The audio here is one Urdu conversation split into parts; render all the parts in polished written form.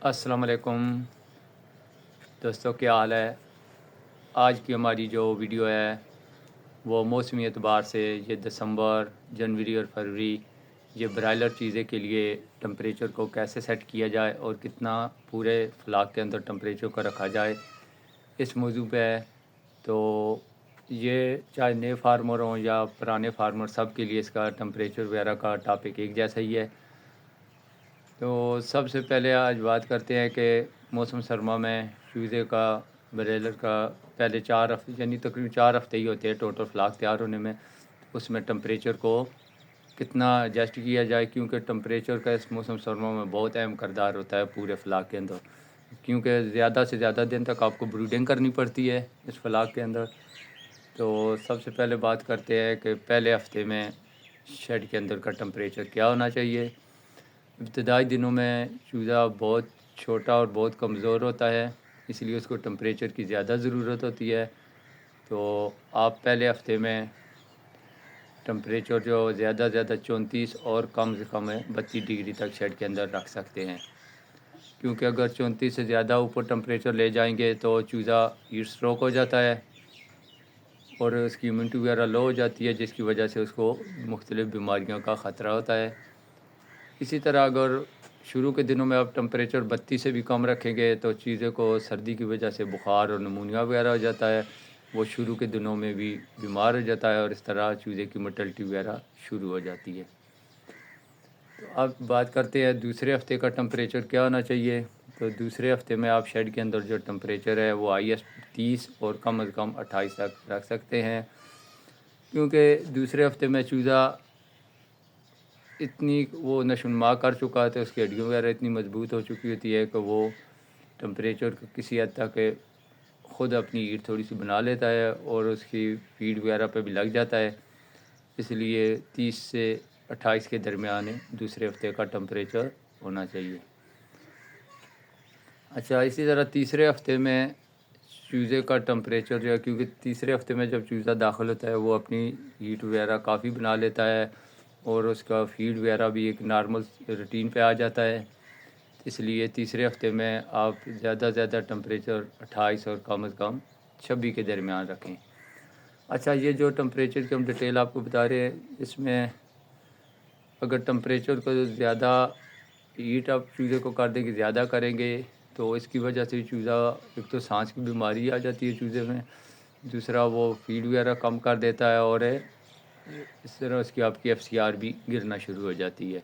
السلام علیکم دوستوں، کیا حال ہے؟ آج کی ہماری جو ویڈیو ہے وہ موسمی اعتبار سے یہ دسمبر، جنوری اور فروری یہ برائلر چیزیں کے لیے ٹمپریچر کو کیسے سیٹ کیا جائے اور کتنا پورے فلاق کے اندر ٹمپریچر کو رکھا جائے، اس موضوع پہ ہے۔ تو یہ چاہے نئے فارمر ہوں یا پرانے فارمر، سب کے لیے اس کا ٹمپریچر وغیرہ کا ٹاپک ایک جیسا ہی ہے۔ تو سب سے پہلے آج بات کرتے ہیں کہ موسم سرما میں چوزے کا، بریلر کا پہلے 4 ہفتے یعنی تقریباً 4 ہفتے ہی ہوتے ہیں ٹوٹل فلاک تیار ہونے میں، اس میں ٹمپریچر کو کتنا ایڈجسٹ کیا جائے، کیونکہ ٹمپریچر کا اس موسم سرما میں بہت اہم کردار ہوتا ہے پورے فلاک کے اندر، کیونکہ زیادہ سے زیادہ دن تک آپ کو بروڈنگ کرنی پڑتی ہے اس فلاک کے اندر۔ تو سب سے پہلے بات کرتے ہیں کہ پہلے ہفتے میں شیڈ کے اندر کا ٹمپریچر کیا ہونا چاہیے۔ ابتدائی دنوں میں چوزا بہت چھوٹا اور بہت کمزور ہوتا ہے، اس لیے اس کو ٹمپریچر کی زیادہ ضرورت ہوتی ہے۔ تو آپ پہلے ہفتے میں ٹمپریچر جو زیادہ 34 اور کم سے کم ہے 32 ڈگری تک شیڈ کے اندر رکھ سکتے ہیں، کیونکہ اگر 34 سے زیادہ اوپر ٹمپریچر لے جائیں گے تو چوزا ہیٹ اسٹروک ہو جاتا ہے اور اس کی امیونٹی وغیرہ لو ہو جاتی ہے، جس کی وجہ سے اس کو مختلف بیماریوں کا خطرہ ہوتا ہے۔ اسی طرح اگر شروع کے دنوں میں آپ ٹمپریچر 32 سے بھی کم رکھیں گے تو چیزوں کو سردی کی وجہ سے بخار اور نمونیا وغیرہ ہو جاتا ہے، وہ شروع کے دنوں میں بھی بیمار ہو جاتا ہے اور اس طرح چوزے کی مرٹلٹی وغیرہ شروع ہو جاتی ہے۔ تو اب بات کرتے ہیں دوسرے ہفتے کا ٹمپریچر کیا ہونا چاہیے۔ تو دوسرے ہفتے میں آپ شیڈ کے اندر جو ٹمپریچر ہے وہ ہائیسٹ 30 اور کم از کم 28 تک رکھ سکتے ہیں، کیونکہ دوسرے ہفتے میں چوزا اتنی وہ نشو و نما کر چکا ہے، تو اس کی ہڈیوں وغیرہ اتنی مضبوط ہو چکی ہوتی ہے کہ وہ ٹمپریچر کسی حد تک خود اپنی ہیٹ تھوڑی سی بنا لیتا ہے اور اس کی فیڈ وغیرہ پہ بھی لگ جاتا ہے، اس لیے 30 سے 28 کے درمیان دوسرے ہفتے کا ٹمپریچر ہونا چاہیے۔ اچھا، اسی طرح تیسرے ہفتے میں چوزے کا ٹمپریچر جو ہے، کیونکہ تیسرے ہفتے میں جب چوزا داخل ہوتا ہے وہ اپنی ہیٹ وغیرہ کافی بنا لیتا ہے اور اس کا فیڈ وغیرہ بھی ایک نارمل روٹین پہ آ جاتا ہے، اس لیے تیسرے ہفتے میں آپ زیادہ ٹمپریچر 28 اور کم از کم 26 کے درمیان رکھیں۔ اچھا، یہ جو ٹمپریچر کی ہم ڈیٹیل آپ کو بتا رہے ہیں، اس میں اگر ٹمپریچر کو زیادہ ہیٹ آپ چوزے کو کر دیں گے، زیادہ کریں گے تو اس کی وجہ سے چوزا ایک تو سانس کی بیماری آ جاتی ہے چوزے میں، دوسرا وہ فیڈ وغیرہ کم کر دیتا ہے اور اس طرح اس کی آپ کی FCR بھی گرنا شروع ہو جاتی ہے۔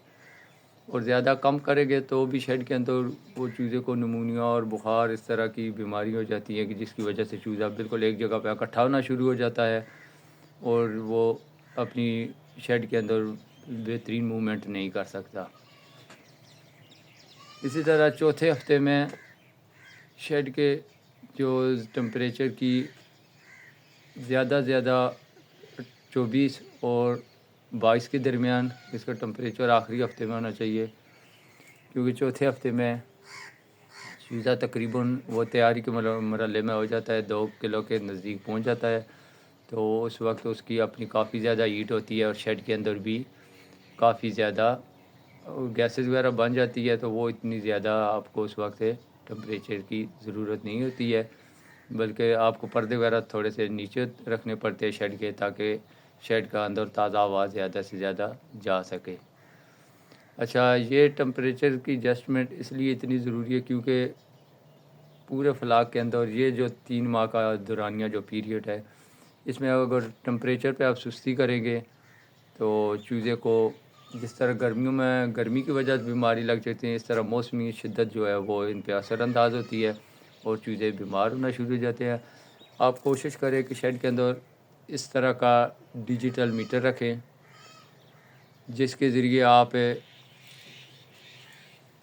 اور زیادہ کم کریں گے تو بھی شیڈ کے اندر وہ چوزے کو نمونیا اور بخار اس طرح کی بیماری ہو جاتی ہے کہ جس کی وجہ سے چوزا بالکل ایک جگہ پہ اکٹھا ہونا شروع ہو جاتا ہے اور وہ اپنی شیڈ کے اندر بہترین موومنٹ نہیں کر سکتا۔ اسی طرح چوتھے ہفتے میں شیڈ کے جو ٹمپریچر کی زیادہ 24 اور 22 کے درمیان اس کا ٹمپریچر آخری ہفتے میں ہونا چاہیے، کیونکہ چوتھے ہفتے میں چوزا تقریباً وہ تیاری کے مرحلے میں ہو جاتا ہے، 2 کلو کے نزدیک پہنچ جاتا ہے، تو اس وقت اس کی اپنی کافی زیادہ ہیٹ ہوتی ہے اور شیڈ کے اندر بھی کافی زیادہ گیسز وغیرہ بن جاتی ہے، تو وہ اتنی زیادہ آپ کو اس وقت ٹمپریچر کی ضرورت نہیں ہوتی ہے، بلکہ آپ کو پردے وغیرہ تھوڑے سے نیچے رکھنے پڑتے ہیں شیڈ کے، تاکہ شیڈ کا اندر تازہ ہوا زیادہ سے زیادہ جا سکے۔ اچھا، یہ ٹمپریچر کی ایڈجسٹمنٹ اس لیے اتنی ضروری ہے کیونکہ پورے فلاق کے اندر یہ جو 3 ماہ کا دورانیہ جو پیریڈ ہے، اس میں اگر ٹمپریچر پہ آپ سستی کریں گے تو چوزے کو جس طرح گرمیوں میں گرمی کی وجہ سے بیماری لگ جاتی ہے، اس طرح موسمی شدت جو ہے وہ ان پہ اثر انداز ہوتی ہے اور چوزے بیمار ہونا شروع ہو جاتے ہیں۔ آپ کوشش کریں کہ شیڈ کے اندر اس طرح کا ڈیجیٹل میٹر رکھیں جس کے ذریعے آپ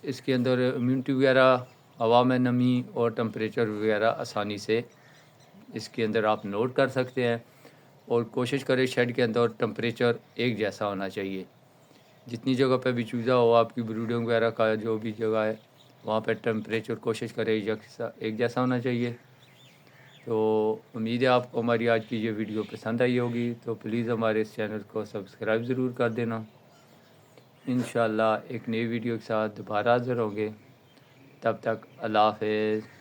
اس کے اندر امیونٹی وغیرہ، ہوا میں نمی اور ٹمپریچر وغیرہ آسانی سے اس کے اندر آپ نوٹ کر سکتے ہیں، اور کوشش کریں شیڈ کے اندر ٹمپریچر ایک جیسا ہونا چاہیے۔ جتنی جگہ پہ بھی چوزا ہو، آپ کی بروڈنگ وغیرہ کا جو بھی جگہ ہے وہاں پہ ٹمپریچر کوشش کریں ایک جیسا ہونا چاہیے۔ تو امید ہے آپ کو ہماری آج کی یہ ویڈیو پسند آئی ہوگی، تو پلیز ہمارے اس چینل کو سبسکرائب ضرور کر دینا۔ انشاءاللہ ایک نئی ویڈیو کے ساتھ دوبارہ حاضر ہوں گے۔ تب تک اللہ حافظ.